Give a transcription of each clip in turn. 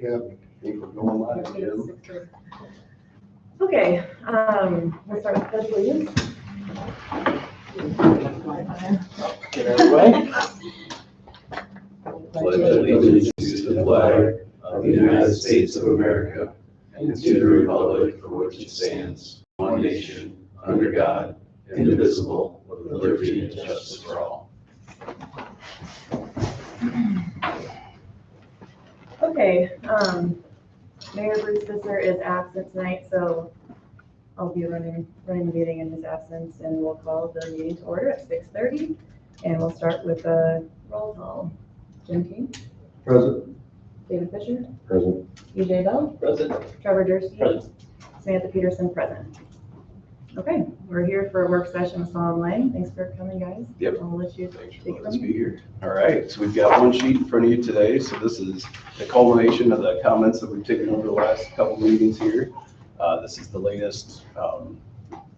Yeah, think we're going live, Jim. Okay, we'll start with pledge allegiance. Get out of the way. Pledge allegiance to the flag of the United States of America and to the republic for which it stands, one nation, under God, indivisible, with liberty and justice for all. Okay, Mayor Bruce Visser is absent tonight, so I'll be running the meeting in his absence, and we'll call the meeting to order at 6:30, and we'll start with a roll call. Jim King? Present. David Fisher? Present. EJ Bell? Present. Trevor Durst? Present. Samantha Peterson, present. Okay, we're here for a work session with Solomon Lang. Thanks for coming, guys. Yep. I'll let you Thanks for take it letting us from be here. All right, so we've got one sheet in front of you today. So this is the culmination of the comments that we've taken over the last couple meetings here. This is the latest,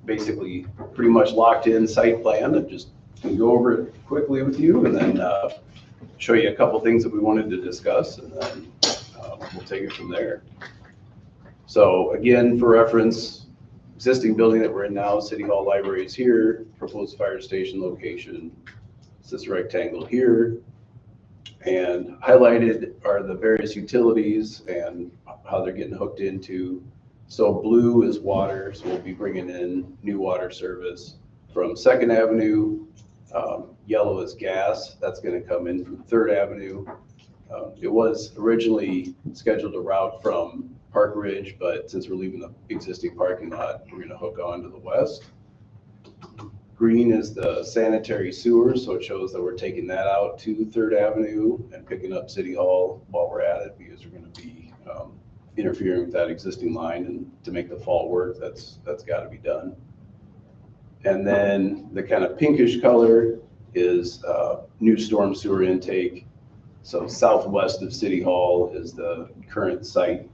basically pretty much locked in site plan. I'm just going to go over it quickly with you and then show you a couple things that we wanted to discuss, and then we'll take it from there. So again, for reference, existing building that we're in now, City Hall Library is here, proposed fire station location, it's this rectangle here. And highlighted are the various utilities and how they're getting hooked into. So blue is water, so we'll be bringing in new water service from 2nd Avenue. Yellow is gas, that's gonna come in from 3rd Avenue. It was originally scheduled to route from Park Ridge, but since we're leaving the existing parking lot, we're gonna hook on to the west. Green is the sanitary sewer, so it shows that we're taking that out to 3rd Avenue and picking up City Hall while we're at it, because we're gonna be interfering with that existing line, and to make the fall work, that's gotta be done. And then the kind of pinkish color is new storm sewer intake. So southwest of City Hall is the current site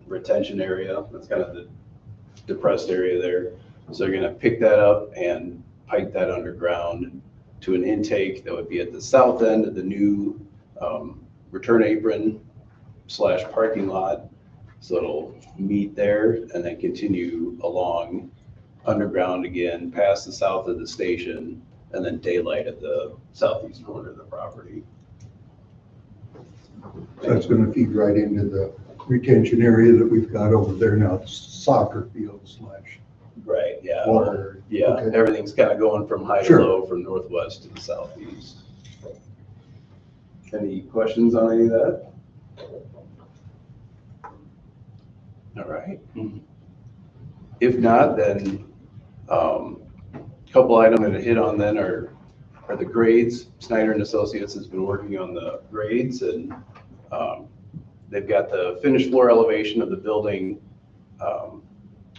retention area. That's kind of the depressed area there. So you're gonna pick that up and pipe that underground to an intake that would be at the south end of the new return apron / parking lot. So it'll meet there and then continue along underground again, past the south of the station, and then daylight at the southeast corner of the property. That's gonna feed right into the retention area that we've got over there now, the soccer field / Right, yeah. water. Yeah, Okay. everything's kind of going from high to Sure. low, from northwest to the southeast. Any questions on any of that? All right. If not, then couple items I'm going to hit on then are the grades. Snyder and Associates has been working on the grades, and they've got the finished floor elevation of the building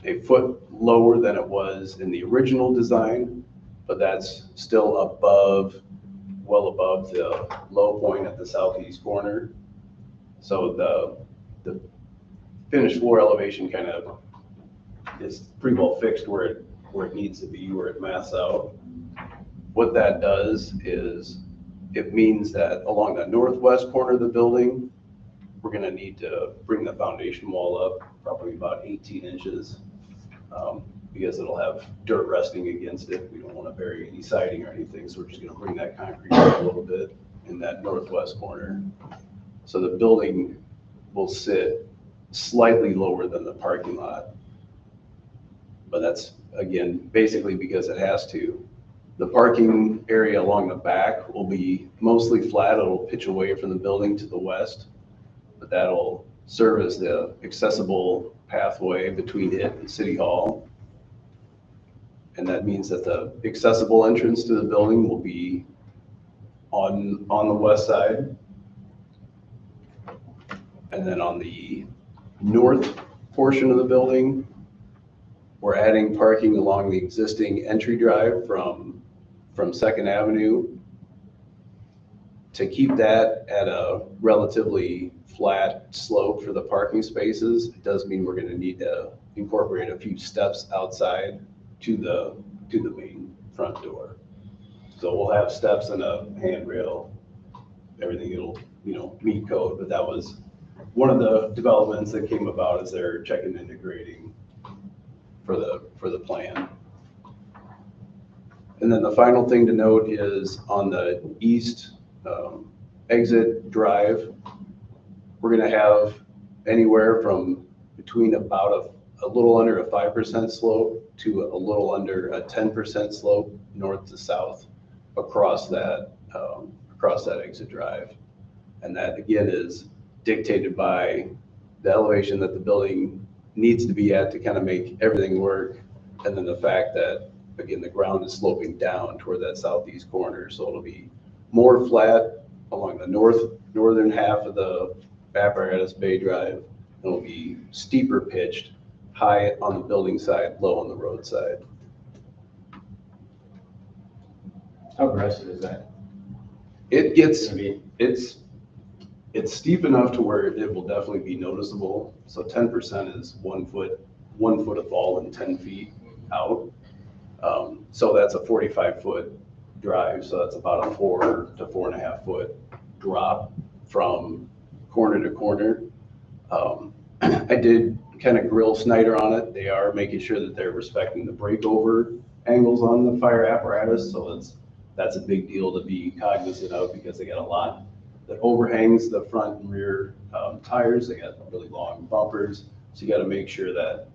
a foot lower than it was in the original design, but that's still well above the low point at the southeast corner. So the finished floor elevation kind of is pretty well fixed where it needs to be, where it maths out. What that does is it means that along the northwest corner of the building, we're gonna need to bring the foundation wall up probably about 18 inches because it'll have dirt resting against it. We don't want to bury any siding or anything, so we're just gonna bring that concrete up a little bit in that northwest corner. So the building will sit slightly lower than the parking lot. But that's, again, basically because it has to. The parking area along the back will be mostly flat. It'll pitch away from the building to the west, but that'll serve as the accessible pathway between it and City Hall. And that means that the accessible entrance to the building will be on the west side. And then on the north portion of the building, we're adding parking along the existing entry drive from 2nd Avenue. To keep that at a relatively flat slope for the parking spaces, it does mean we're gonna need to incorporate a few steps outside to the main front door. So we'll have steps and a handrail, everything, it'll, meet code, but that was one of the developments that came about is they're checking into grading for the plan. And then the final thing to note is on the east exit drive, we're gonna have anywhere from between about a little under a 5% slope to a little under a 10% slope north to south across that exit drive. And that again is dictated by the elevation that the building needs to be at to kind of make everything work. And then the fact that, again, the ground is sloping down toward that southeast corner. So it'll be more flat along the northern half of the apparatus bay drive. It'll be steeper pitched, high on the building side, low on the road side. How aggressive is that? It gets, Gonna be? it's steep enough to where it will definitely be noticeable. So 10% is 1 foot of fall and 10 feet out. So that's a 45-foot drive. So that's about a 4 to 4.5 foot drop from corner to corner. I did kind of grill Snyder on it. They are making sure that they're respecting the breakover angles on the fire apparatus. So that's a big deal to be cognizant of because they got a lot that overhangs the front and rear tires. They got really long bumpers. So you got to make sure that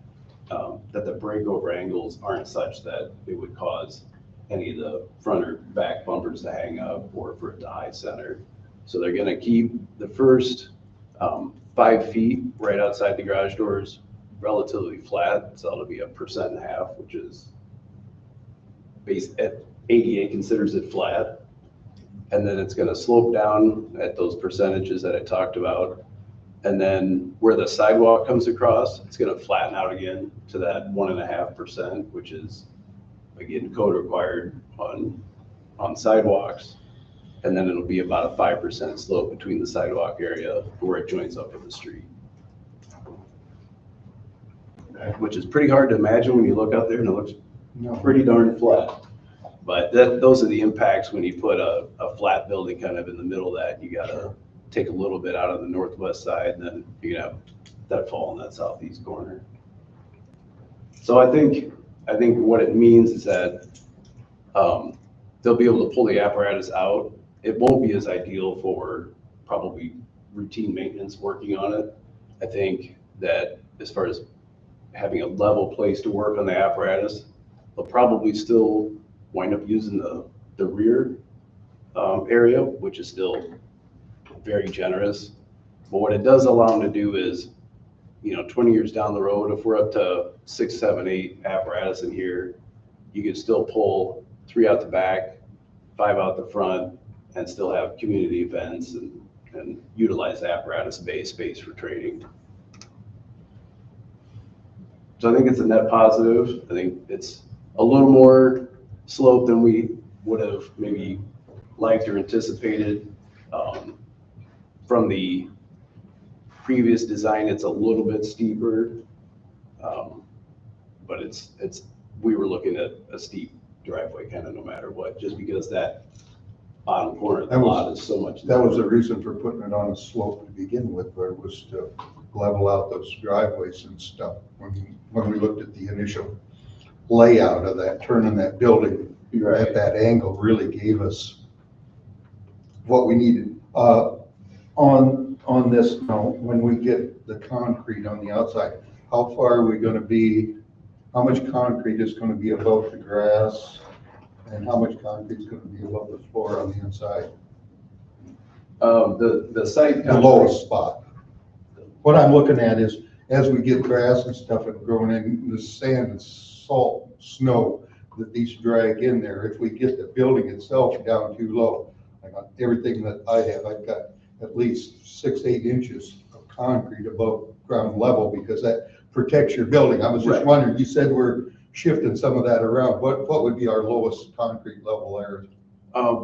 that the breakover angles aren't such that it would cause any of the front or back bumpers to hang up or for it to high center. So they're going to keep the first 5 feet right outside the garage doors relatively flat. So it'll be 1.5%, which is based at ADA considers it flat. And then it's going to slope down at those percentages that I talked about. And then where the sidewalk comes across, it's going to flatten out again to that 1.5%, which is again code required on sidewalks. And then it'll be about a 5% slope between the sidewalk area where it joins up with the street. Which is pretty hard to imagine when you look out there and it looks pretty darn flat. But those are the impacts when you put a flat building kind of in the middle of that. You gotta take a little bit out of the northwest side and then you have that fall in that southeast corner. So I think what it means is that they'll be able to pull the apparatus out. It won't be as ideal for probably routine maintenance working on it. I think that as far as having a level place to work on the apparatus, they'll probably still wind up using the rear area, which is still very generous. But what it does allow them to do is, 20 years down the road, if we're up to 6, 7, 8 apparatus in here, you could still pull 3 out the back, 5 out the front, and still have community events and utilize the apparatus bay space for training. So I think it's a net positive. I think it's a little more slope than we would have maybe liked or anticipated. From the previous design, it's a little bit steeper, but we were looking at a steep driveway kind of no matter what, just because that bottom corner of the lot is so much. That was the reason for putting it on a slope to begin with, where it was to level out those driveways and stuff. When we looked at the initial layout of that, turning that building at that angle really gave us what we needed. On this note, when we get the concrete on the outside, how far are we going to be? How much concrete is going to be above the grass, and how much concrete is going to be above the floor on the inside? The site, the lowest spot. What I'm looking at is, as we get grass and stuff and growing in, the sand and salt, snow that these drag in there, if we get the building itself down too low, I got everything that I have, I've got at least 6 to 8 inches of concrete above ground level, because that protects your building. I was just wondering, you said we're shifting some of that around. What would be our lowest concrete level there?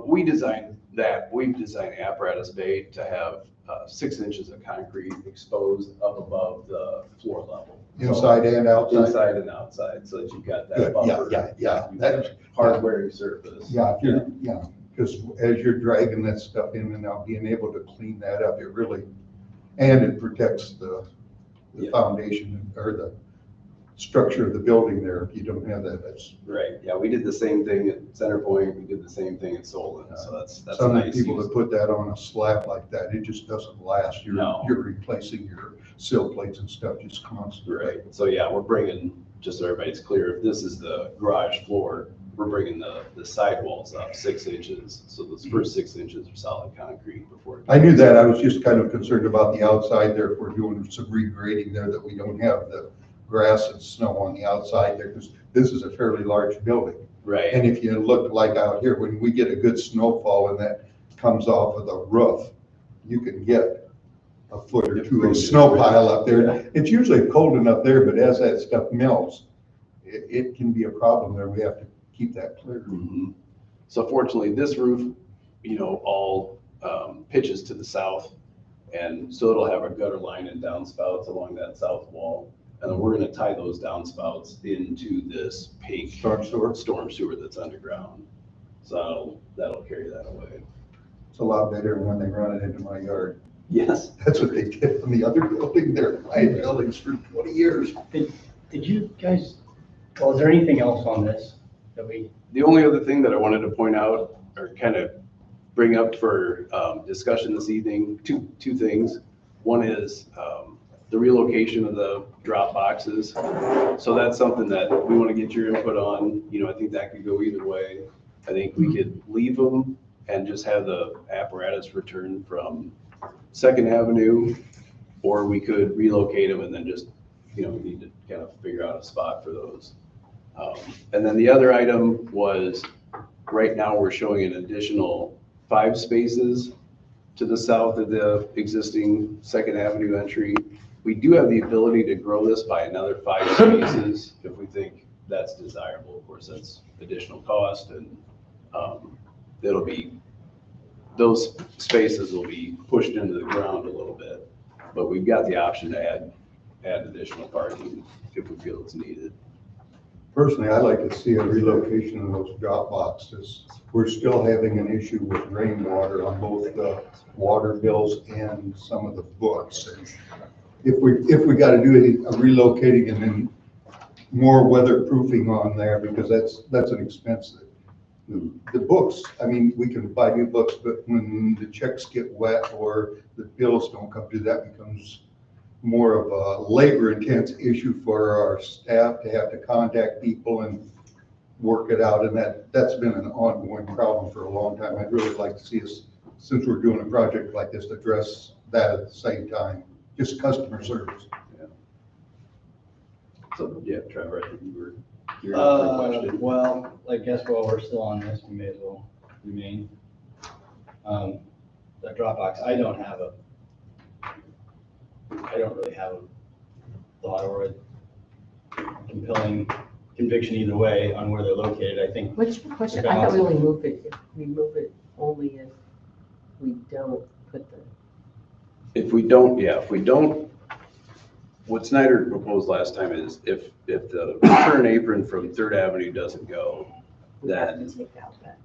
We designed that. We've designed the apparatus bay to have 6 inches of concrete exposed up above the floor level. Inside and outside? Inside and outside, so that you've got that buffer. Yeah. That hard-wearing surface. Yeah, because as you're dragging that stuff in and out, being able to clean that up, it really And it protects the Yeah. foundation or the structure of the building there. If you don't have that, that's. Right, yeah, we did the same thing at Center Point, we did the same thing at Solon, so that's a Some of the nice people use. that put that on a slab like that, it just doesn't last. No. You're replacing your sill plates and stuff just constantly. Right, so yeah, we're bringing, just so everybody's clear, if this is the garage floor, we're bringing the sidewalls up 6 inches, so those first 6 inches are solid concrete before. I knew that. I was just kind of concerned about the outside there. If we're doing some regrading there, that we don't have the grass and snow on the outside there, because this is a fairly large building. Right, And if you look like out here, when we get a good snowfall and that comes off of the roof, you can get a foot or two of snow pile up there. It's usually cold enough there, but as that stuff melts, it can be a problem there. We have to keep that clear. mhm. So fortunately, this roof, all pitches to the south, and so it'll have a gutter line and downspouts along that south wall. And then we're gonna tie those downspouts into this pink storm sewer that's underground. So that'll carry that away. It's a lot better than when they run it into my yard. Yes. That's what they did on the other building there, my buildings for 20 years. Did you guys, well, is there anything else on this that we, The only other thing that I wanted to point out or kind of bring up for discussion this evening, two things. One is the relocation of the drop boxes. So that's something that we want to get your input on. I think that could go either way. I think we could leave them and just have the apparatus returned from Second Avenue, or we could relocate them and then just, we need to kind of figure out a spot for those. And then the other item was, right now we're showing an additional 5 spaces to the south of the existing Second Avenue entry. We do have the ability to grow this by another 5 spaces if we think that's desirable. Of course, that's additional cost, and those spaces will be pushed into the ground a little bit, but we've got the option to add additional parking if we feel it's needed. Personally, I'd like to see a relocation of those drop boxes. We're still having an issue with rainwater on both the water bills and some of the books. And if we got to do a relocating and then more weatherproofing on there, because that's an expense. The books, I mean, we can buy new books, but when the checks get wet or the bills don't come due, that becomes more of a labor intense issue for our staff to have to contact people and work it out. And that's been an ongoing problem for a long time. I'd really like to see us, since we're doing a project like this, address that at the same time, just customer service. Yeah. So, yeah, Trevor, I think you're up for a question. well, I guess while we're still on this, we may as well remain. The Dropbox, I don't really have a thought or a compelling conviction either way on where they're located. I think, What's your question? I thought we only move it, if we move it only if we don't put the, If we don't, what Snyder proposed last time is if the return apron from Third Avenue doesn't go, we have then to take out that.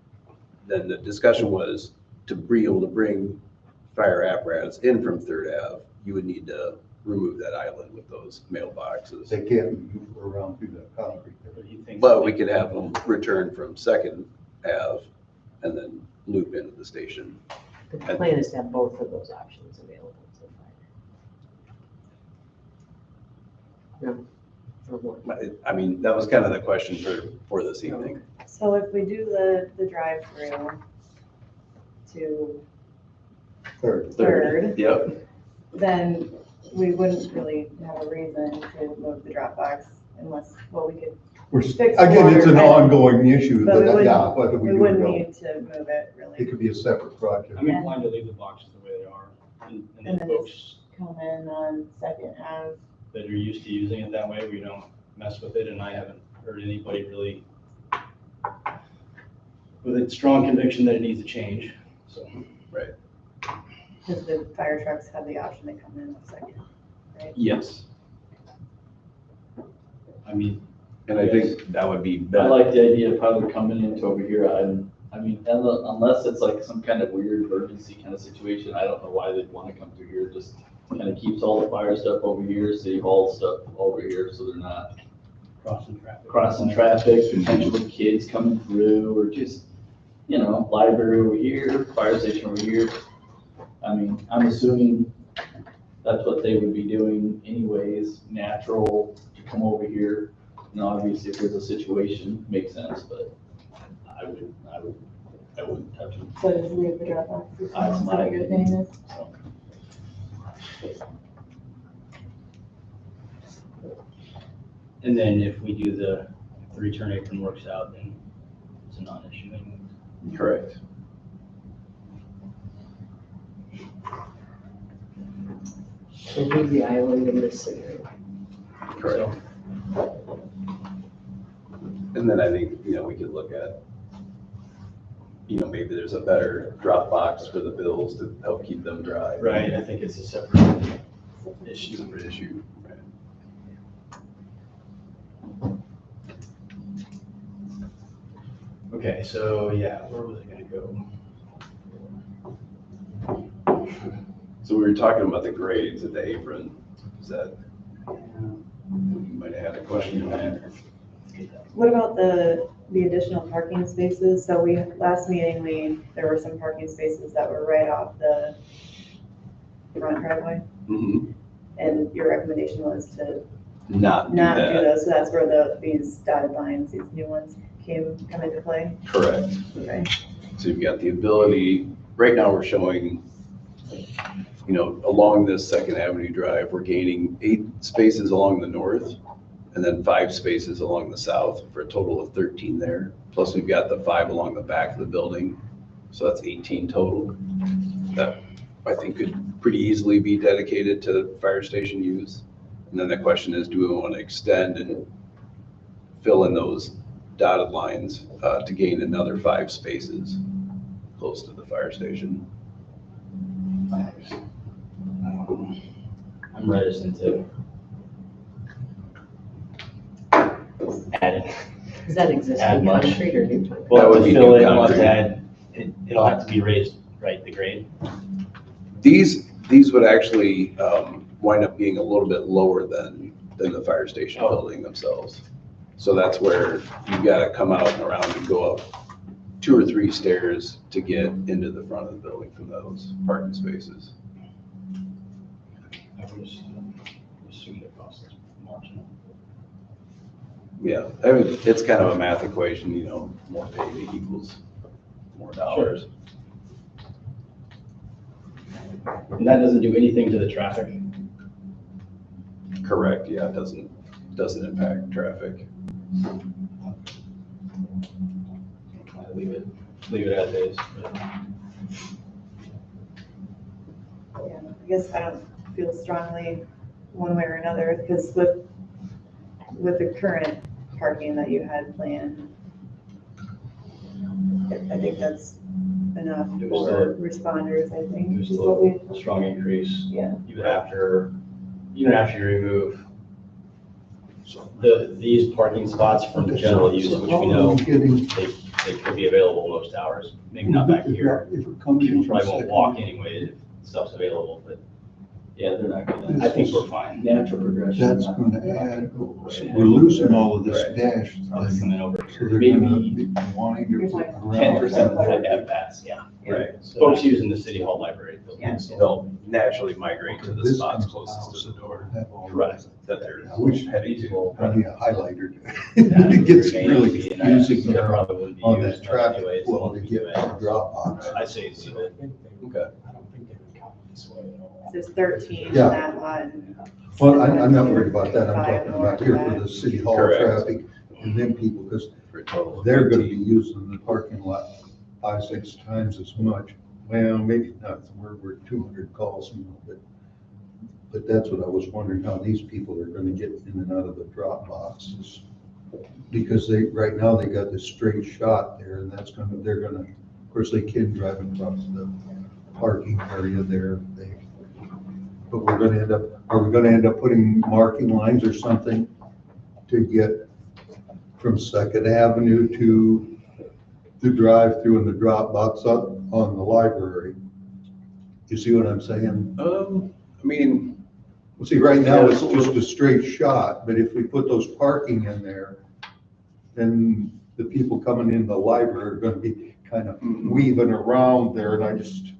then the discussion was to be able to bring fire apparatus in from Third Ave, you would need to remove that island with those mailboxes. They can't move around through that concrete. what do you think? But we could have them return from Second Ave and then loop into the station. The plan is to have both of those options available to the fire. No, for one. I mean, that was kind of the question for this evening. So if we do the drive-through to Third, Yep. then we wouldn't really have a reason to move the Dropbox unless, well, we could, Again, it's an ongoing issue, But we but wouldn't- yeah, whether we we do it or wouldn't not, need to move it it really. could be a separate project. I'm inclined to leave the boxes the way they are. And And then then folks Come in on Second Ave. that are used to using it that way, we don't mess with it, and I haven't heard anybody really with a strong conviction that it needs to change, so. Right. Because the fire trucks have the option to come in on Second, right? Yes. I mean, And I think that would be I better. like the idea of probably coming into over here. Unless it's like some kind of weird emergency kind of situation, I don't know why they'd want to come through here just kind of keeps all the fire stuff over here, city hall stuff over here, so they're not crossing traffic, potential kids coming through, or just, library over here, fire station over here. I mean, I'm assuming that's what they would be doing anyways, natural to come over here. Obviously, if there's a situation, makes sense, but I wouldn't touch them. So just leave the drop box. That's my what you're saying is. So. And then if we do the return apron works out, then it's a non-issue. Correct. So leave the island in this scenario. Correct. And then I think, we could look at, maybe there's a better drop box for the bills to help keep them dry. Right, I think it's a separate issue. Separate issue. Okay, so yeah, where was I gonna go? So we were talking about the grades at the apron. Is that, you might have had a question on that. What about the additional parking spaces? So last meeting, there were some parking spaces that were right off the front driveway. Mhm. And your recommendation was to Not do not do that. those, so that's where these dotted lines, these new ones come into play? Correct. Okay. So you've got the ability, right now we're showing, along this Second Avenue Drive, we're gaining 8 spaces along the north and then 5 spaces along the south for a total of 13 there. Plus we've got the 5 along the back of the building. So that's 18 total. That I think could pretty easily be dedicated to fire station use. And then the question is, do we want to extend and fill in those dotted lines to gain another 5 spaces close to the fire station? I'm reticent to add it. Is that Add existing much. concrete or new? That would be Fill new it, we'll have to concrete. add, it'll have to be raised, right, the grade? These would actually wind up being a little bit lower than the fire station Oh. building themselves. So that's where you've got to come out and around and go up 2 or 3 stairs to get into the front of the building from those parking spaces. I would assume the cost is marginal. Yeah, I mean, it's kind of a math equation, more paving equals more dollars. And that doesn't do anything to the traffic? Correct, yeah, it doesn't impact traffic. I'll leave it as is. but- Yeah, I guess I don't feel strongly one way or another, because with the current parking that you had planned, I think that's enough It was for responders, I think. There's is still what we- a strong increase, Yeah. even after you remove these parking spots from general use, which we know they could be available most hours, maybe not back here. People probably won't walk anyway if stuff's available, but yeah, they're not gonna, I think we're fine. Natural progression. That's gonna add, we're losing all of this dash. Probably thing. coming over So they're maybe gonna be wanting to put around. 10% of the at bats, yeah. Right. Folks using the city hall library Yeah. buildings. They'll naturally migrate to the This spots comes closest to out, the door have all Correct. that they're I wish- heading to. I need a highlighter. That It gets may really be nice. confusing There probably wouldn't be on used that traffic anyways, flow won't to be get doing to it. the drop box. I say leave it. Okay. There's 13 in Yeah. that lot. and- Well, I'm not worried about that. I'm Five talking about more here for back. the city hall Correct. traffic and then people, because For a total of they're gonna be 13. using the parking lot 5, 6 times as much. Well, maybe not, we're 200 calls, but that's what I was wondering, how these people are gonna get in and out of the drop boxes. Because right now they got this straight shot there, and they're gonna, of course, they can drive across the parking area there. But are we gonna end up putting marking lines or something to get from Second Avenue to the drive-through and the drop box up on the library? You see what I'm saying? I mean, Well, see, right now it's just a straight shot, but if we put those parking in there, then the people coming in the library are gonna be kind of weaving around there, and I just,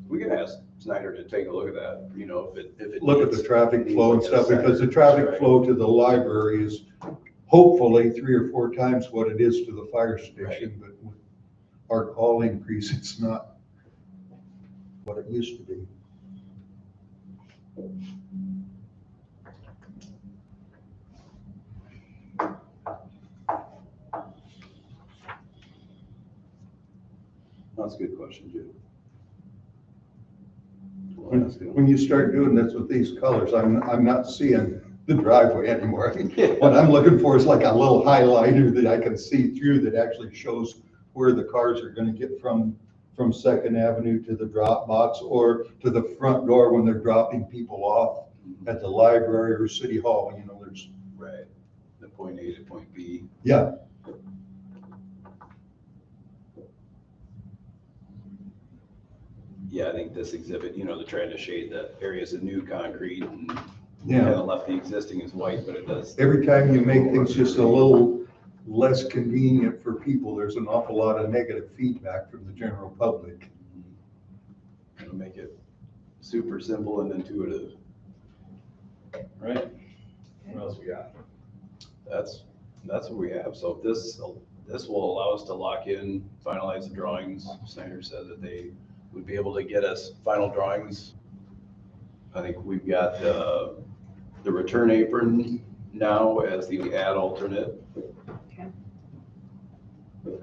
we can ask Snyder to take a look at that, you know, if it. look at needs- the traffic flow and needs like a stuff, because the center. traffic Right. flow to the library is hopefully 3 or 4 times what it is to the fire station, but with our call increase, it's not what it used to be. That's a good question, Jim. When you start doing this with these colors, I'm not seeing the driveway anymore. What I'm looking for is like a little highlighter that I can see through that actually shows where the cars are gonna get from Second Avenue to the drop box or to the front door when they're dropping people off at the library or City Hall, you know, there's, Right, the point A to point B. yeah. Yeah, I think this exhibit, you know, they're trying to shade the areas of new concrete and Yeah. kind of left the existing as white, but it does. Every time you make things just a little less convenient for people, there's an awful lot of negative feedback from the general public. It'll make it super simple and intuitive. Right? What else we got? That's what we have. So this will allow us to lock in, finalize the drawings. Snyder said that they would be able to get us final drawings. I think we've got the return apron now as the ad alternate. Okay.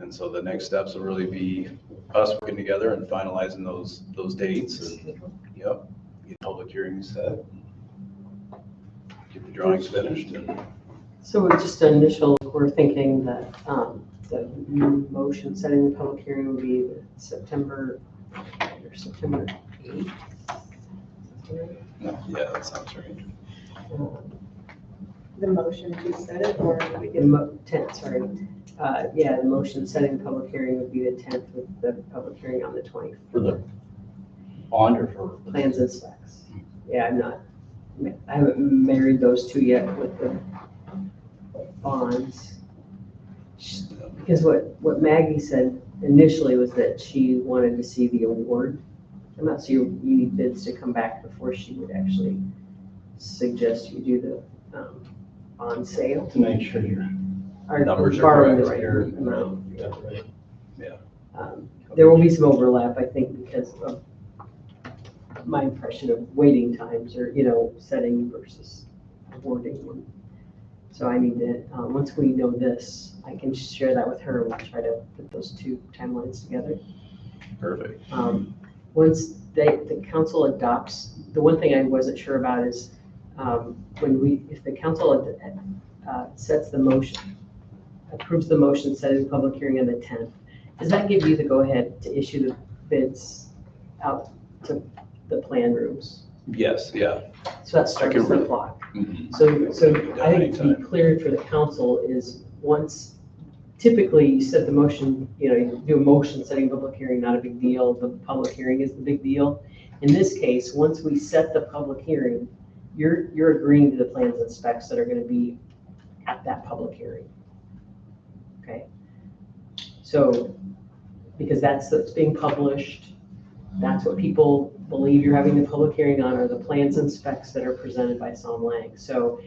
And so the next steps will really be us working together and finalizing those dates and, yep, get public hearings set. Get the drawings finished and. So just initial, we're thinking that the motion setting the public hearing would be September 8th. Yeah, that sounds right. The motion to set it, or we The can, 10th, sorry. Yeah, the motion setting the public hearing would be the 10th with the public hearing on the 20th. For the bond or for? Plans and specs. Yeah, I haven't married those two yet with the bonds. Because what Maggie said initially was that she wanted to see the award. I'm not sure you need bids to come back before she would actually suggest you do the bond sale. To make sure your Or Numbers are borrowing the correct. right amount. Yeah, right. There will be some overlap, I think, because of my impression of waiting times or, setting versus awarding. So I need to, once we know this, I can share that with her and we'll try to put those two timelines together. Perfect. Once the council adopts, the one thing I wasn't sure about is if the council sets the motion, approves the motion setting the public hearing on the 10th, does that give you the go-ahead to issue the bids out to the plan rooms? Yes, yeah. So that starts can the really- clock. Mhm. So Done I think to be anytime. clear for the council is once, typically you set the motion, you do a motion setting public hearing, not a big deal. The public hearing is the big deal. In this case, once we set the public hearing, you're agreeing to the plans and specs that are gonna be at that public hearing. Okay? So, because that's being published, that's what people believe you're having the public hearing on, are the plans and specs that are presented by Som Lang. So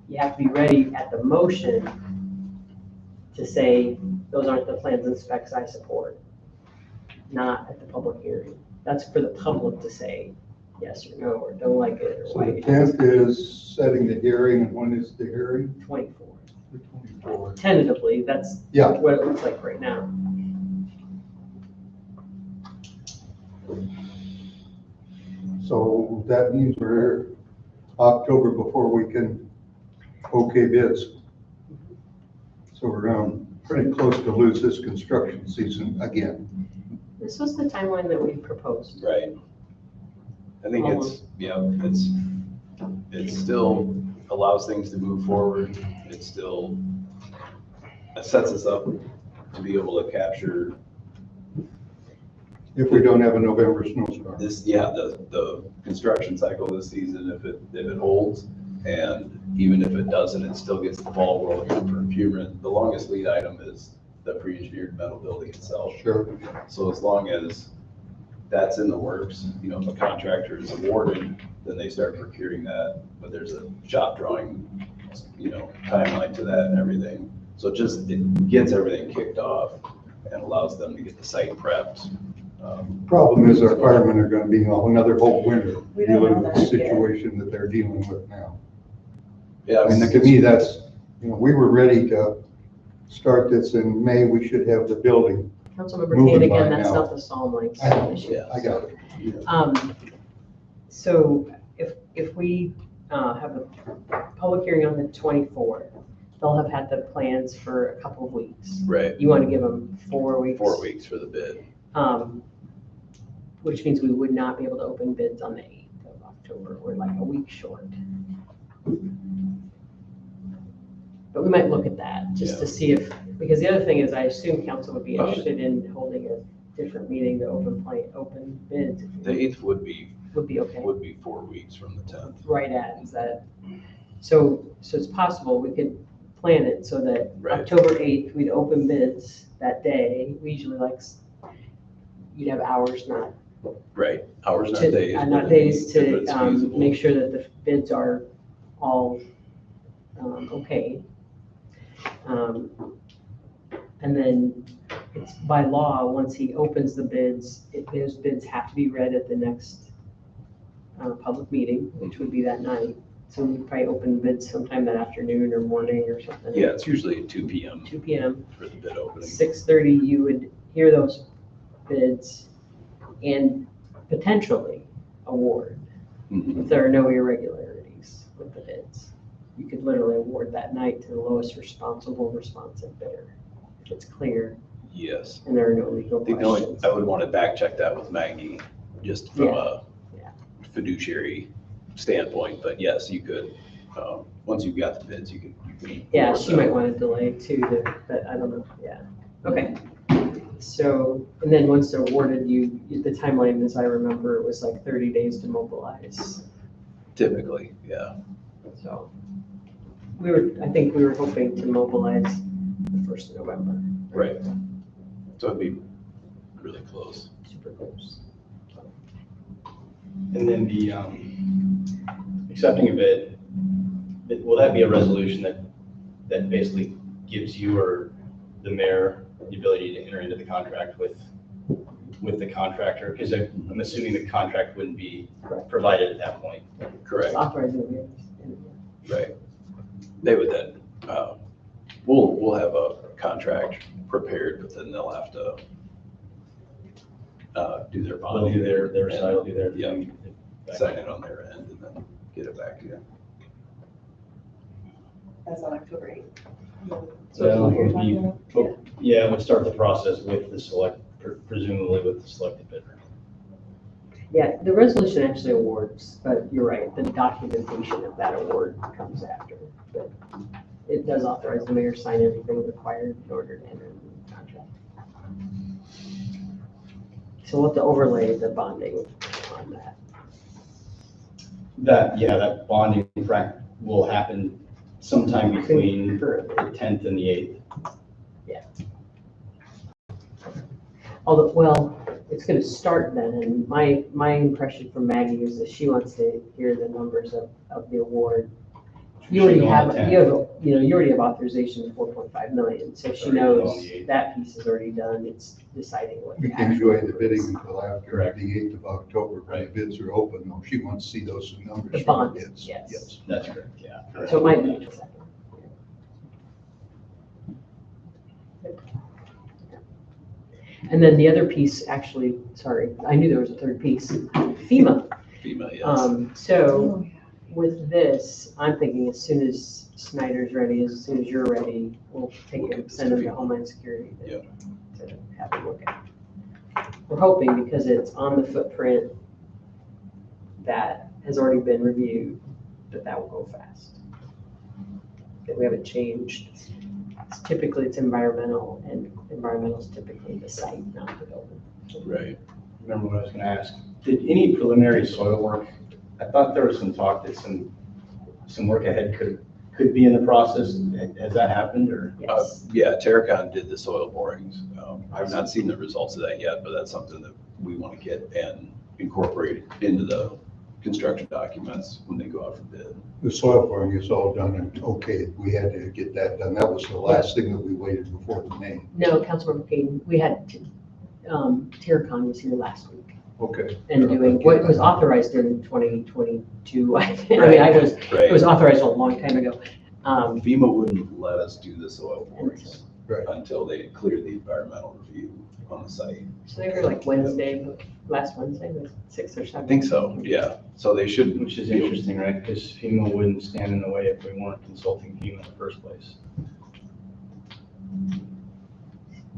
you have to be ready at the motion to say, those aren't the plans and specs I support, not at the public hearing. That's for the public to say yes or no, or don't like it, or So why the it 10th is setting the hearing, and when is the hearing? 24. The 24th. Tentatively, that's Yeah. what it looks like right now. So that means we're October before we can okay bids. So we're pretty close to lose this construction season again. This was the timeline that we proposed. Right. I think it still allows things to move forward. It sets us up to be able to capture. If we don't have a November snowstorm. The construction cycle this season, if it holds, and even if it doesn't, it still gets the ball rolling for procurement. The longest lead item is the pre-engineered metal building itself. Sure. So as long as that's in the works, if a contractor is awarded, then they start procuring that, but there's a shop drawing, timeline to that and everything. So it gets everything kicked off and allows them to get the site prepped. Problem is our firemen are gonna be another whole winter We don't dealing know with the that yet. situation that they're dealing with now. Yeah, I mean, to me, that's, we were ready to start this in May. We should have the building. Councilmember Moving Kane, by again, that's now. not the Psalm Lakes I know, issue. I got it. So if we have a public hearing on the 24th, they'll have had the plans for a couple of weeks. right, You want to give them 4 weeks? 4 weeks for the bid. Which means we would not be able to open bids on the 8th of October. We're like a week short. But we might look at that just to see because the other thing is I assume council would be interested in holding a different meeting to open bids. The 8th would be okay. 4 weeks from the 10th. Right at, is that, so it's possible we could plan it so that Right. October 8th, we'd open bids that day. We usually you'd have hours, not Right, hours, not to, days. not but days if to it's feasible. make sure that the bids are all okay. And then it's by law, once he opens the bids, those bids have to be read at the next public meeting, which would be that night. So we'd probably open bids sometime that afternoon or morning or something. Yeah, it's usually 2 p.m. 2 p.m. for the bid opening. 6:30, you would hear those bids and potentially award Mhm. if there are no irregularities with the bids. You could literally award that night to the lowest responsive bidder. If it's clear Yes. and there are no legal I think questions. I would want to back check that with Maggie, just from a Yeah. fiduciary standpoint, but yes, you could, once you've got the bids, you can. Yeah, award she them. might want to delay too, but I don't know, yeah. Okay. So, and then once they're awarded, the timeline, as I remember, it was like 30 days to mobilize. Typically, yeah. So I think we were hoping to mobilize the 1st of November. Right. So it'd be really close. Super close. And then the, accepting a bid, will that be a resolution that basically gives you or the mayor the ability to enter into the contract with the contractor? Because I'm assuming the contract wouldn't be provided at that point. Correct, Authorizing the mayor. right. They would then, we'll have a contract prepared, but then they'll have to do their They'll bonding. do their side, will do their. Yeah. Sign it on their end and then get it back to you. That's on October 8th. So that's what you're Well, talking about? Yeah, it would start the process with the presumably with the selected bidder. Yeah, the resolution actually awards, but you're right, the documentation of that award comes after. But it does authorize the mayor to sign everything required in order to enter the contract. So we'll have to overlay the bonding on that. That bonding will happen sometime between the Currently. 10th and the 8th. Although, well, it's gonna start then, and my impression from Maggie is that she wants to hear the numbers of the award. You already have, you already have authorization of 4.5 million, so she Already on knows the 8th. that piece is already done, it's deciding what. We the can actual enjoy the number is. bidding until after Correct. the 8th of October, when the bids are open, though. She wants to see those numbers. The from bond, bids. yes. That's correct, yeah. So it might be a second. And then the other piece, actually, sorry, I knew there was a third piece, FEMA. FEMA, yes. So with this, I'm thinking as soon as Snyder's ready, as soon as you're ready, we'll take We'll it, get send them to FEMA. Homeland Security to Yep. to have a look at. We're hoping because it's on the footprint that has already been reviewed, that will go fast. That we haven't changed. Typically, it's environmental, and environmental is typically the site, not the building. Right. remember what I was gonna ask. Did any preliminary soil work, I thought there was some talk that some work ahead could be in the process. Has that happened or? Yes. Yeah, Terracon did the soil borings. I've not seen the results of that yet, but that's something that we want to get and incorporate into the construction documents when they go out for bid. The soil boring is all done and okay, we had to get that done. That was the last thing that we waited before the May. No, Councilmember Payne, we had, Terracon was here last week Okay. and doing what was authorized in 2022. I mean, it Right. was authorized a long time ago. FEMA wouldn't let us do the soil borings Right. until they cleared the environmental review on the site. So they were like Wednesday, last Wednesday, the 6th or 7th. I think so, yeah. So they should. Which is interesting, right? Because FEMA wouldn't stand in the way if we weren't consulting FEMA in the first place.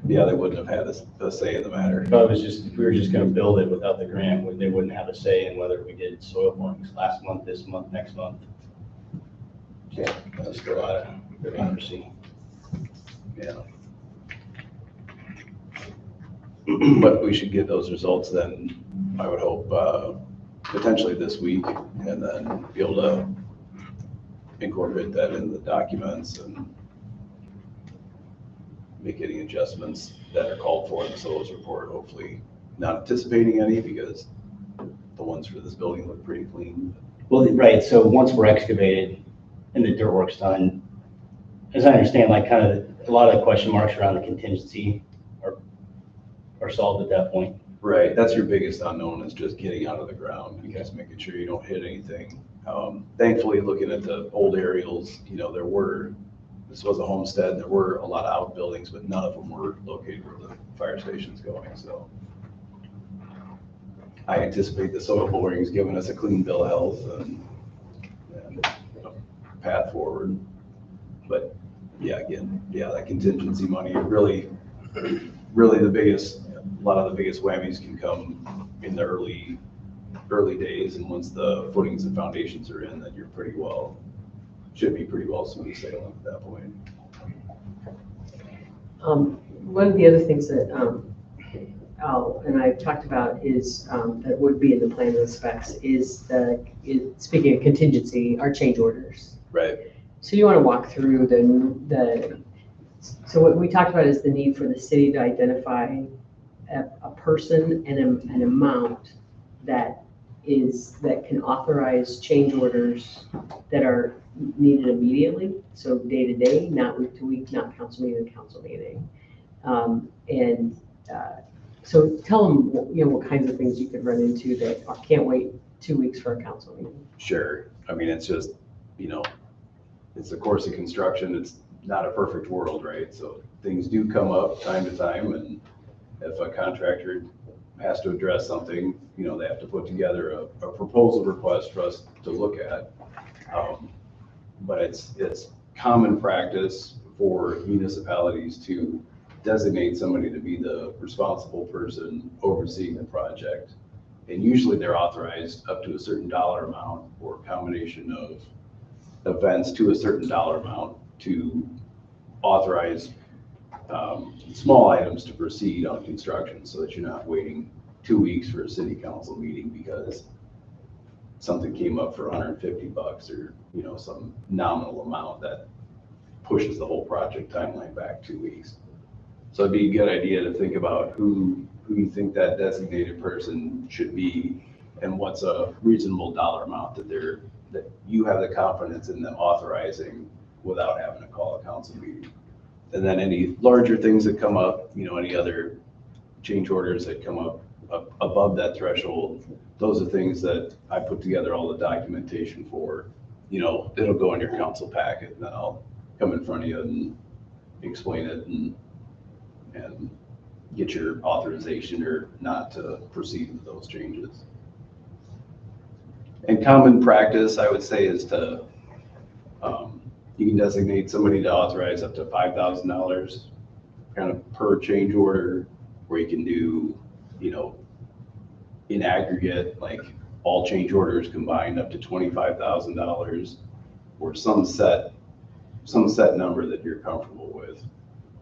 Yeah, they wouldn't have had a say in the matter. If we were just gonna build it without the grant, they wouldn't have a say in whether we did soil borings last month, this month, next month. Yeah, that's Just a lot of bureaucracy. Yeah. But we should get those results then, I would hope, potentially this week, and then be able to incorporate that in the documents and make any adjustments that are called for in the soils report, hopefully not anticipating any, because the ones for this building look pretty clean. Well, right, so once we're excavated and the dirt work's done, as I understand, like kind of a lot of the question marks around the contingency are solved at that point. Right, that's your biggest unknown, is just getting out of the ground, just making sure you don't hit anything. Thankfully, looking at the old aerials, this was a homestead, there were a lot of outbuildings, but none of them were located where the fire station's going, so. I anticipate the soil borings giving us a clean bill of health and a path forward. But yeah, again, that contingency money, really a lot of the biggest whammies can come in the early days, and once the footings and foundations are in, then you're should be pretty well smooth sailing at that point. One of the other things that Al and I talked about is that would be in the plan of the specs is speaking of contingency, our change orders. Right. So you want to walk through so what we talked about is the need for the city to identify a person and an amount that can authorize change orders that are needed immediately. So day to day, not week to week, not council meeting to council meeting. So tell them, what kinds of things you could run into that can't wait 2 weeks for a council meeting. Sure. I mean, it's just, it's the course of construction. It's not a perfect world, right? So things do come up time to time, and if a contractor has to address something, they have to put together a proposal request for us to look at. But it's common practice for municipalities to designate somebody to be the responsible person overseeing the project. And usually they're authorized up to a certain dollar amount, or a combination of events to a certain dollar amount, to authorize small items to proceed on construction, so that you're not waiting 2 weeks for a city council meeting because something came up for $150 or, some nominal amount that pushes the whole project timeline back 2 weeks. So it'd be a good idea to think about who you think that designated person should be, and what's a reasonable dollar amount that you have the confidence in them authorizing without having to call a council meeting. And then any larger things that come up, any other change orders that come up above that threshold, those are things that I put together all the documentation for. It'll go in your council packet, and then I'll come in front of you and explain it and get your authorization or not to proceed with those changes. And common practice, I would say, is to, you can designate somebody to authorize up to $5,000 kind of per change order, where you can do, in aggregate, like all change orders combined up to $25,000, or some set number that you're comfortable with.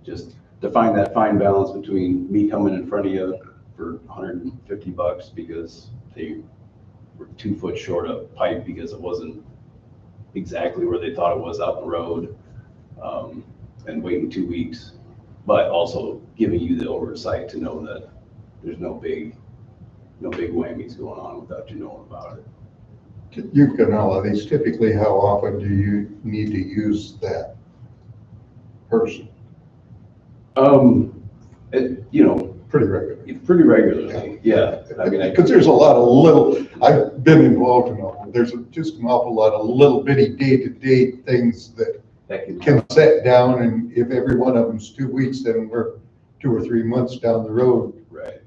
Just to find that fine balance between me coming in front of you for $150 because they were 2 foot short of pipe because it wasn't exactly where they thought it was out the road, and waiting 2 weeks, but also giving you the oversight to know that there's no big whammies going on without you knowing about it. You can know these, typically, how often do you need to use that person? You know, Pretty regularly. pretty regularly, yeah. I mean, Because there's a lot of little, I've been involved in all, there's just an awful lot of little bitty day-to-day things that that can can set down, and if every one of them's 2 weeks, then we're 2 or 3 months down the road. Right.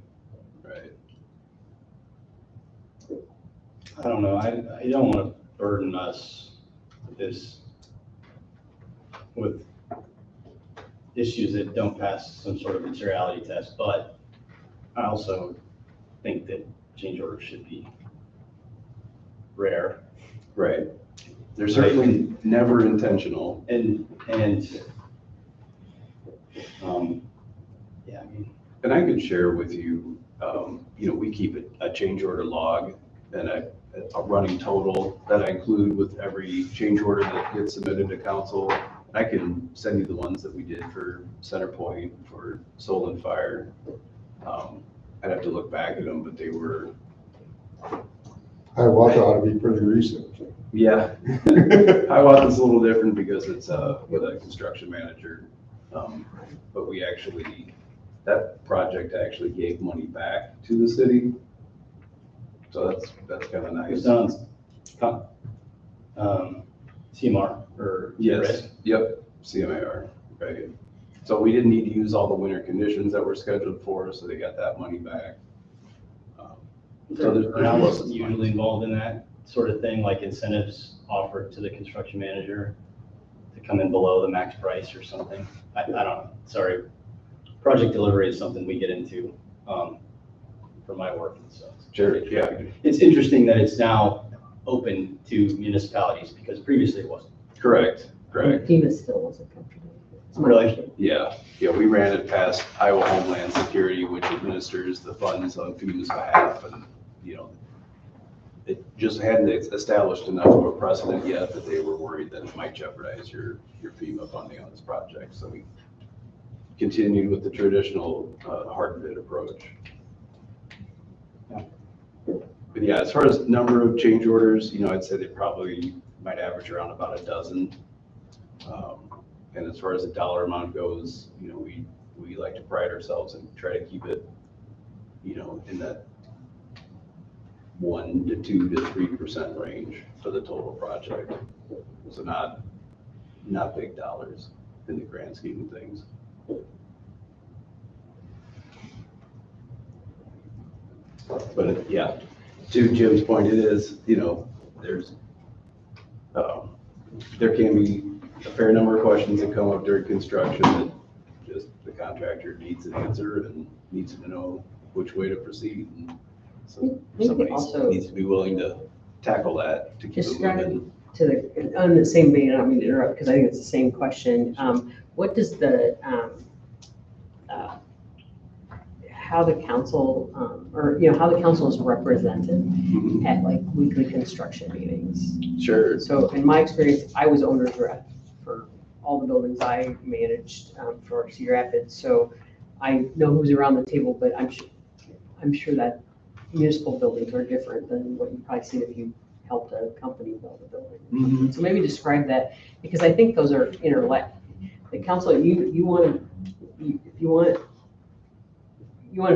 I don't know, I don't want to burden us with this, with issues that don't pass some sort of materiality test, but I also think that change orders should be rare. Right. They're certainly never intentional. Yeah, I mean, And I could share with you, you know, we keep a change order log and a running total that I include with every change order that gets submitted to council. I can send you the ones that we did for Center Point, for Soul and Fire. I'd have to look back at them, but they were. Hiawatha ought to be pretty recent. Yeah. Hiawatha's a little different because it's with a construction manager. But we actually, that project actually gave money back to the city. So that's kind of nice. it sounds, CMR or Yes, risk. yep, CMAR, right. So we didn't need to use all the winter conditions that were scheduled for us, so they got that money back. So there's Are pluses you and usually minuses. involved in that sort of thing, like incentives offered to the construction manager to come in below the max price or something? I don't know, sorry. Project delivery is something we get into for my work and stuff. Sure, yeah, It's interesting that it's now open to municipalities because previously it wasn't. correct. FEMA still wasn't comfortable. It's my Really? understanding. Yeah, we ran it past Iowa Homeland Security, which administers the funds on FEMA's behalf, and, you know, it just hadn't established enough of a precedent yet that they were worried that it might jeopardize your FEMA funding on this project, so we continued with the traditional hard bid approach. But yeah, as far as number of change orders, you know, I'd say they probably might average around about a dozen. And as far as the dollar amount goes, you know, we like to pride ourselves and try to keep it, you know, in that 1 to 2 to 3% range for the total project. So not big dollars in the grand scheme of things. But yeah, to Jim's point, it is, you know, there can be a fair number of questions that come up during construction that just the contractor needs an answer and needs to know which way to proceed. And so Maybe somebody also needs to be willing to tackle that to keep it describe moving. to the, on the same vein, I don't mean to interrupt, because I think it's the same question. What does the, how the council, or, you know, how the council is represented Mhm. at like weekly construction meetings? Sure. So in my experience, I was owner's rep for all the buildings I managed for Cedar Rapids. So I know who's around the table, but I'm sure that municipal buildings are different than what you've probably seen if you helped a company build a building. Mhm. So maybe describe that, because I think those are interlinked. The council, you want to, if you want to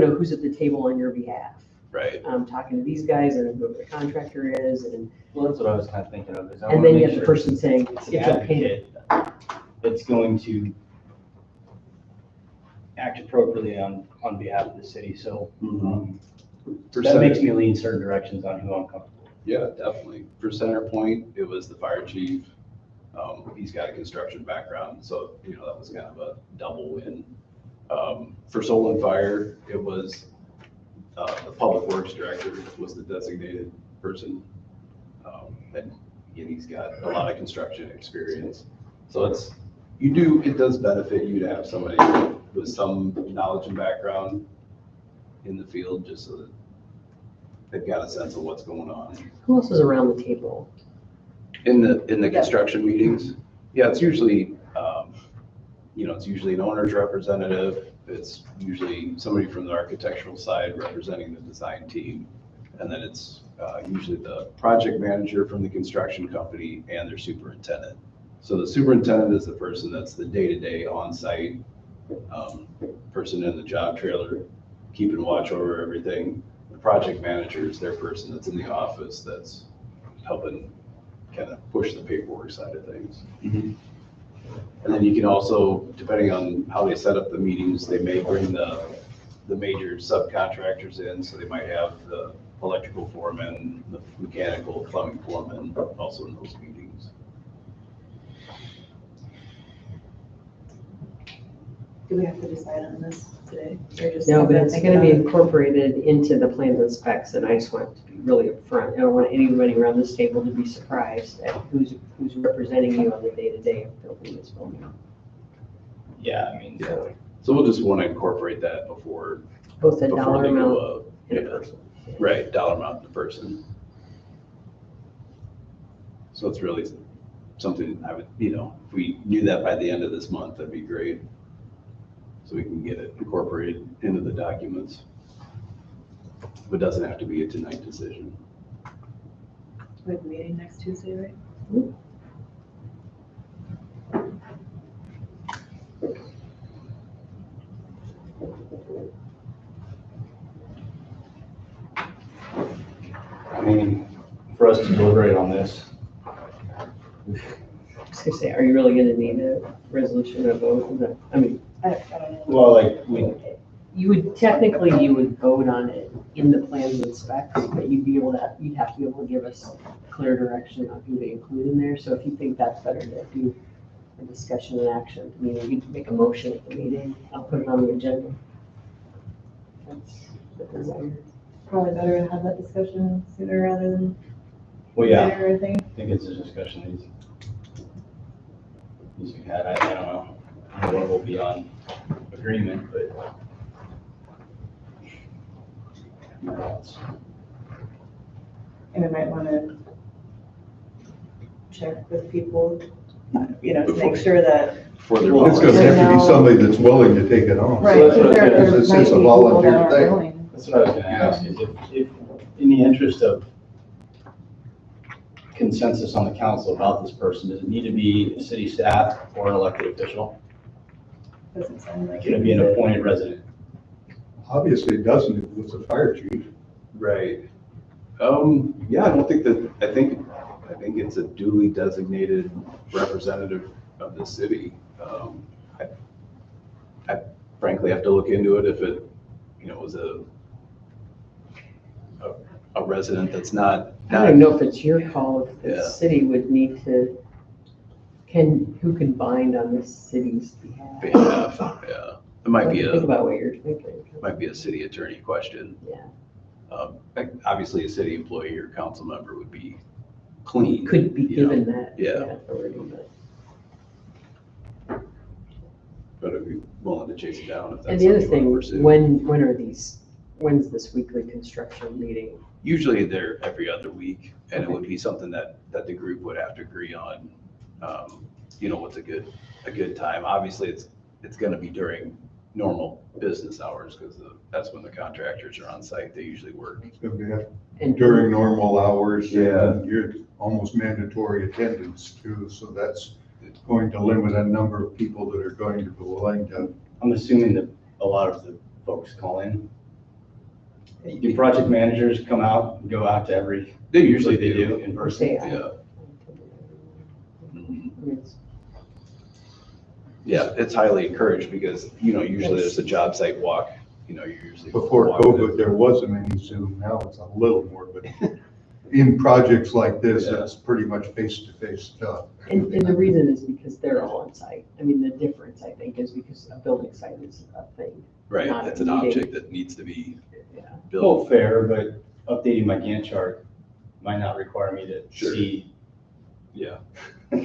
know who's at the table on your behalf. Right. Talking to these guys and whoever the contractor is, and Well, that's what I was kind of thinking of, is I and want to then you make have the sure person saying, It's it's an okay. advocate that's going to act appropriately on behalf of the city. So Mhm. For that Center- makes me lean certain directions on who I'm comfortable with. Yeah, definitely. For Center Point, it was the fire chief. He's got a construction background, so, you know, that was kind of a double win. For Soul and Fire, it was the public works director was the designated person. And again, he's got a lot of construction experience. So it does benefit you to have somebody with some knowledge and background in the field, just so that they've got a sense of what's going on. Who else is around the table? In the construction meetings, yeah, it's usually, it's usually an owner's representative. It's usually somebody from the architectural side representing the design team. And then it's usually the project manager from the construction company and their superintendent. So the superintendent is the person that's the day-to-day on-site person in the job trailer, keeping watch over everything. The project manager is their person that's in the office that's helping kind of push the paperwork side of things. And then you can also, depending on how they set up the meetings, they may bring the major subcontractors in. So they might have the electrical foreman, the mechanical, plumbing foreman also in those meetings. Do we have to decide on this today? Or just No, but have it's that gonna be think incorporated into the plans and specs, and I just want it to be really upfront. I don't want anybody around this table to be surprised at who's representing you on the day-to-day of building this building. Yeah, I mean, Yeah. So we'll just want to incorporate that before Both the before dollar they amount go up. and a Yeah. person. Right, dollar amount per person. So it's really something I would, if we knew that by the end of this month, that'd be great. So we can get it incorporated into the documents. But it doesn't have to be a tonight decision. We have a meeting next Tuesday, right? I mean, for us to deliberate on this, I was gonna say, are you really gonna need a resolution or vote? I mean, I don't know. well, like, we, you would vote on it in the plans and specs, but you'd have to be able to give us clear direction on who to include in there. So if you think that's better to do a discussion and action, I mean, you can make a motion at the meeting, I'll put it on the agenda. That's the desire. Probably better to have that discussion sooner rather than well, yeah, later, I think. I think it's a discussion that needs to be had. I don't know. What will be on agreement, but. And we might want to check with people, to make sure that. Before they're Well, it's gonna have to be somebody that's willing to take it on. Right, that's what because I there was gonna say. It's might a be people that volunteer aren't thing. willing. That's what I was gonna ask, is if, in the interest of consensus on the council about this person, does it need to be a city staff or an elected official? Doesn't sound like. Can it be an appointed resident? Obviously, it doesn't, if it's a fire chief. Right. Yeah, I think it's a duly designated representative of the city. I frankly have to look into it if it, was a resident that's not. I don't know if it's your call, if the Yeah. city would need to, who can bind on the city's behalf? Yeah, it might be Think a, about what you're thinking. might be a city attorney question. Yeah. Obviously, a city employee or council member would be clean. Could be you know, given that Yeah. authority, but. But I'd be willing to chase it down if that's And the other something you thing, wanna pursue. when's this weekly construction meeting? Usually they're every other week, and it would be something that the group would have to agree on. What's a good time. Obviously, it's gonna be during normal business hours, because that's when the contractors are on site. They usually work. It's gonna be And during normal hours. Yeah. And you're almost mandatory attendance too, so that's going to limit a number of people that are going to be willing to. I'm assuming that a lot of the folks call in. Do project managers come out and go out to every? They usually They do. do in person? Say, Yeah. Mhm. It's- Yeah, it's highly encouraged because, usually there's a job site walk, you're usually. Before walking it. COVID, there wasn't any Zoom. Now it's a little more, but in projects like this, Yeah. it's pretty much face-to-face stuff. And the reason is because they're all on site. I mean, the difference, I think, is because a building site is a thing. Right, not a it's an meeting. object that needs to be Yeah. Well, built. fair, but updating my Gantt chart might not require me to Sure. see. Yeah, But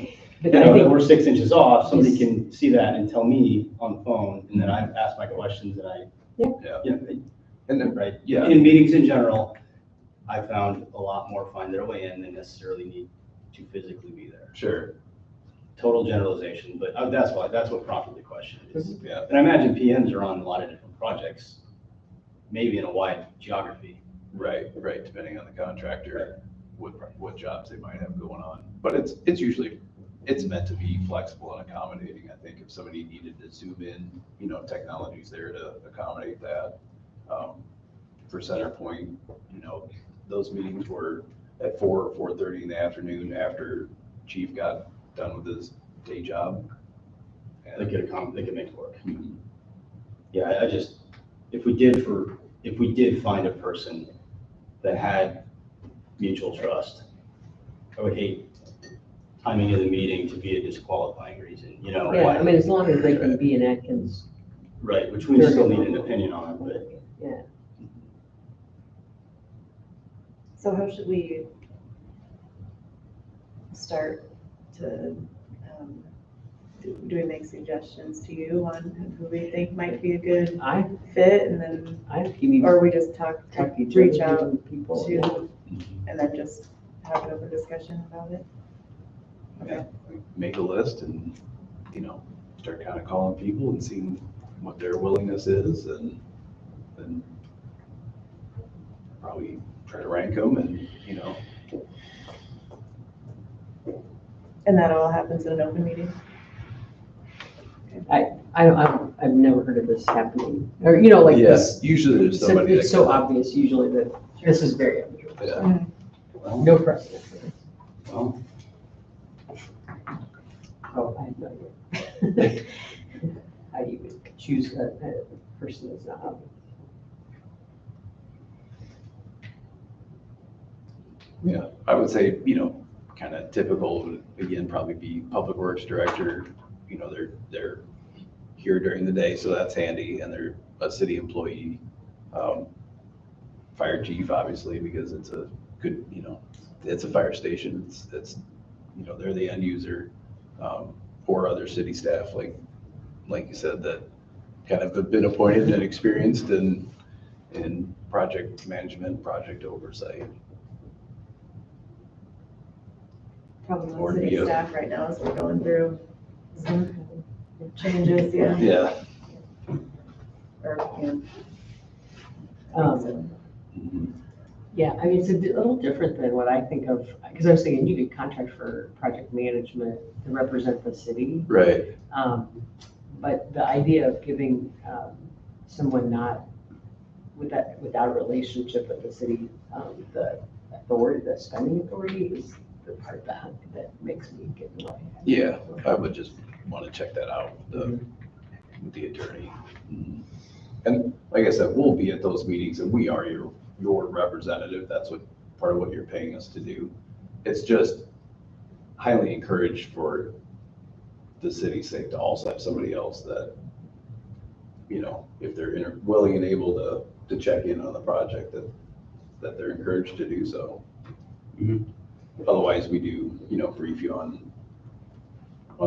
I I know that think, we're 6 inches off, somebody Yes. can see that and tell me on the phone, and then I ask my questions and I. Yeah. Yeah. You know, And then, right? yeah. In meetings in general, I found a lot more find their way in than necessarily need to physically be there. Sure, Total generalization, but that's what prompted the question. yeah, And I imagine PMs are on a lot of different projects, maybe in a wide geography. right, depending on the contractor, what jobs they might have going on. But it's usually, it's meant to be flexible and accommodating. I think if somebody needed to zoom in, technology's there to accommodate that. For CenterPoint, those meetings were at 4 or 4:30 in the afternoon after Chief got done with his day job. They And could make it work. Mhm. Yeah, I just, if we did find a person that had mutual trust, I would hate timing of the meeting to be a disqualifying reason, Yeah, why- I mean, as long as they can be in Atkins, Right, which we still need an opinion on, but yeah. So how should we start to, do we make suggestions to you on who we think might be a good I fit, and then, think you need or to we just talk talk to each reach other, out people. to, and then just have an open discussion about it? Yeah, make a list and, start kind of calling people and seeing what their willingness is and probably try to rank them and, And that all happens in an open meeting? I've never heard of this happening, or, like this. Yes, usually there's somebody It's that so can- obvious usually that this is very unusual. Yeah. No precedent for this. Well, Oh, I have no idea. How do you choose a person that's not obvious? yeah, I would say, kind of typical, would, again, probably be Public Works Director, they're here during the day, so that's handy, and they're a city employee. Fire chief, obviously, because it's a good, it's a fire station, it's, they're the end user, or other city staff, like you said, that kind of have been appointed and experienced in project management, project oversight. Probably Or with city be a- staff right now as we're going through some changes, yeah, Yeah. or, yeah. Mhm. Yeah, I mean, it's a little different than what I think of, because I was thinking you could contract for project management to represent the city. Right, But the idea of giving someone not without a relationship with the city, the authority, the spending authority is the part that makes me get annoyed. yeah, I would just want to check that out with the attorney. Mhm. And like I said, we'll be at those meetings and we are your representative. That's what, part of what you're paying us to do. It's just highly encouraged for the city's sake to also have somebody else that, if they're willing and able to check in on the project, that they're encouraged to do so. Mhm. Otherwise, we do, brief you on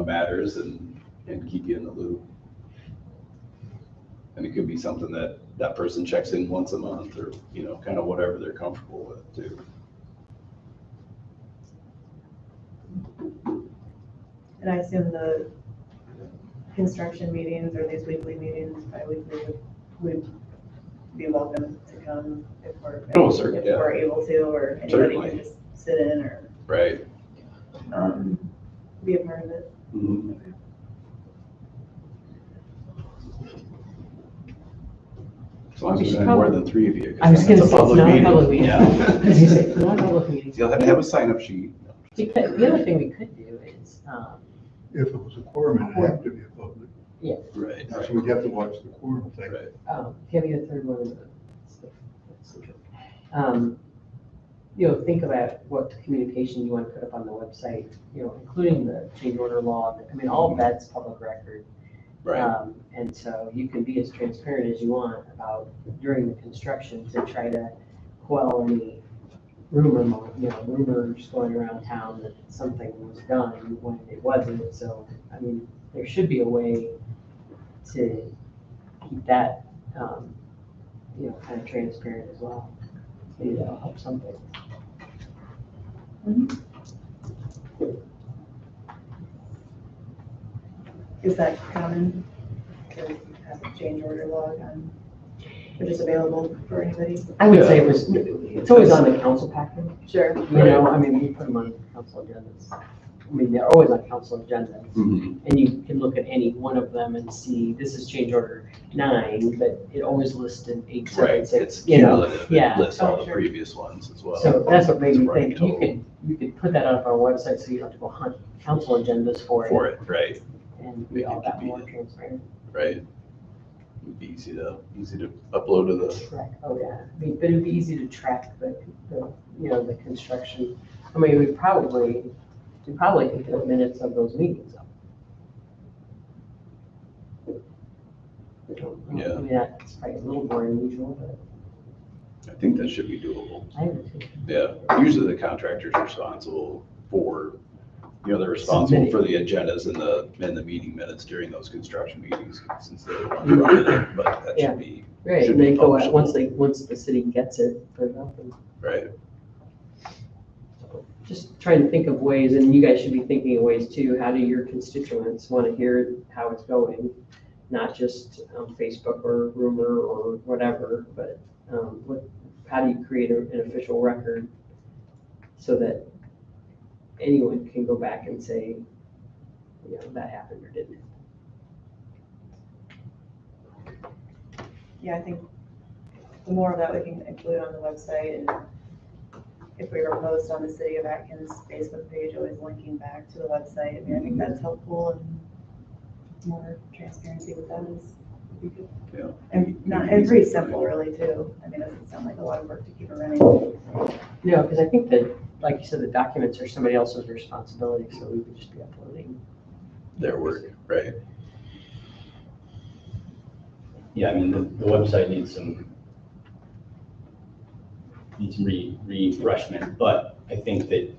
matters and keep you in the loop. And it could be something that person checks in once a month or, kind of whatever they're comfortable with too. And I assume the construction meetings or these weekly meetings, bi-weekly, would be welcome to come if we're, Oh, certainly, if we're able to, or anybody Certainly. can just sit in or, Right. be a part of it. Mhm. As long as We there's should not more probably- than 3 of you. 'cause I was then gonna it's say, a it's not a meeting. public meeting. Yeah. As you say, not a public meeting. You'll have to have a sign-up sheet. Because the other thing we could do is, If it was a quorum, it'd have to be a public. Right. So we'd have to watch the quorum thing. Right. having a third one is that's the trick. Think about what communication you want to put up on the website, including the change order log. I mean, all of that's public record. Right. And so you can be as transparent as you want about during the construction to try to quell any rumors going around town that something was done when it wasn't. So, I mean, there should be a way to keep that you know, kind of transparent as well. Maybe that'll help something. Is that common to have a change order log on, which is available for anybody? I would say it's always on the council packet, Sure. you know, I mean, we put them on council agendas. I mean, they're always on council agendas. And you can look at any one of them and see, this is change order 9, but it always listed 8, 7, Right, 6, it's you know, cumulative, yeah. it lists all the Sure. previous ones as well. So that's what made me It's running think, total you could put that up on our website so you don't have to go hunt council agendas for it. right, And we all got more transparent. right. It'd be easy to upload to the, Correct, oh yeah, but it'd be easy to track the, you know, the construction. I mean, we probably could put minutes of those meetings up. Yeah. I mean, that's probably a little more unusual, but I think that should be doable. I would think. Yeah, usually the contractor's responsible for, you know, they're responsible for the agendas and the meeting minutes during those construction meetings, since they're running it, but that Yeah. should be, Right, should and they be go out, once publishable. the city gets it, put it up and. right, Just trying to think of ways, and you guys should be thinking of ways too, how do your constituents want to hear how it's going? Not just Facebook or rumor or whatever, but how do you create an official record so that anyone can go back and say, you know, that happened or didn't? Yeah, I think the more of that we can include on the website, and if we were post on the City of Atkins Facebook page, always linking back to the website, I mean, I think that's helpful, and more transparency with that is, would be good. yeah. And pretty simple really too. I mean, it doesn't sound like a lot of work to keep it running. No, because I think that, like you said, the documents are somebody else's responsibility, so we would just be uploading. Their work, right, Yeah, I mean, the website needs some refreshment, but I think that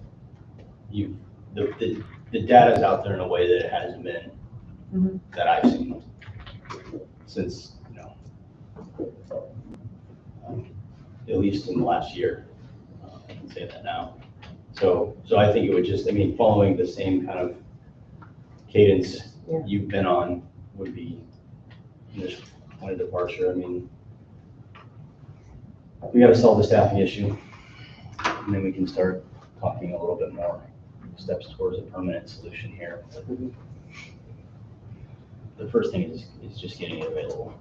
the data's out there in a way that it hasn't been, Mhm. that I've seen since, you know, at least in the last year. I can say that now. So I think it would just, I mean, following the same kind of cadence Yeah. you've been on would be this kind of departure. I mean, we got to solve the staffing issue, and then we can start talking a little bit more steps towards a permanent solution here. The first thing is just getting it available.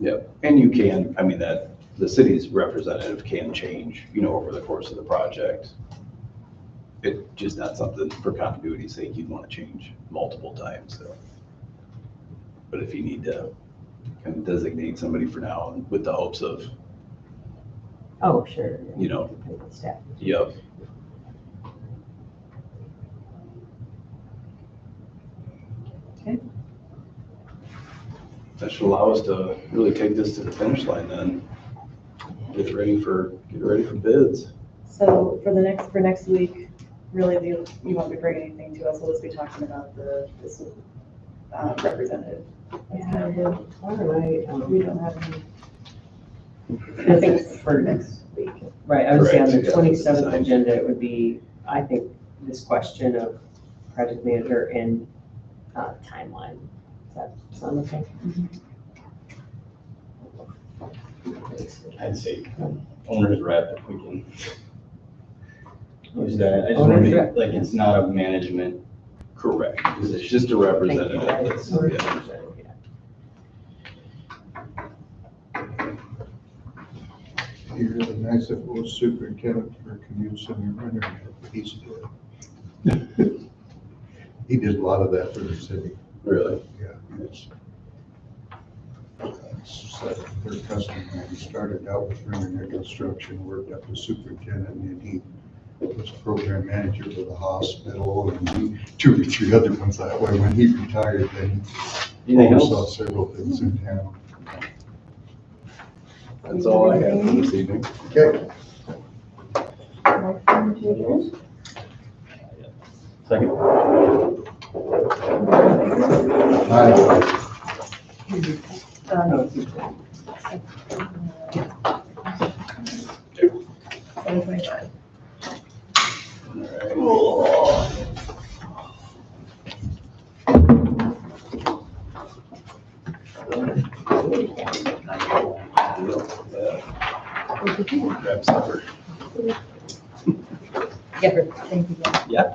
yeah. And you can, I mean, that, the city's representative can change, you know, over the course of the project. It's just not something for continuity's sake you'd want to change multiple times, so. But if you need to kind of designate somebody for now with the hopes of, Oh, sure. you know, Staff. yep, that should allow us to really take this to the finish line then. Get ready for bids. So for next week, really, you won't be bringing anything to us, we'll just be talking about this representative. That's kind of it. All right. We don't have any. I think for next week. Right, I would say on the Correct, yeah, 27th design. agenda, it would be, I think, this question of project manager and timeline. Does that sound okay? I'd say owner's rep, if we can use that. I just want Owner's to rep. be, like, it's not a management. Correct, it's just a representative. Thank you. That's- Owner's yeah. representative, yeah. It'd be really nice if it was superintendent for commutes and running, but he's dead. He did a lot of that for the city. Really? Yeah. It's their custom. He started out with running their construction, worked up to superintendent, and he was program manager for the hospital and 2 or 3 other ones that way. When he retired, then he Anything oversaw else? several things in town. That's all I have for this evening. Okay. Motion to adjourn? Second. Um, 7:25. Grab supper. Yeah. Thank you. Yeah.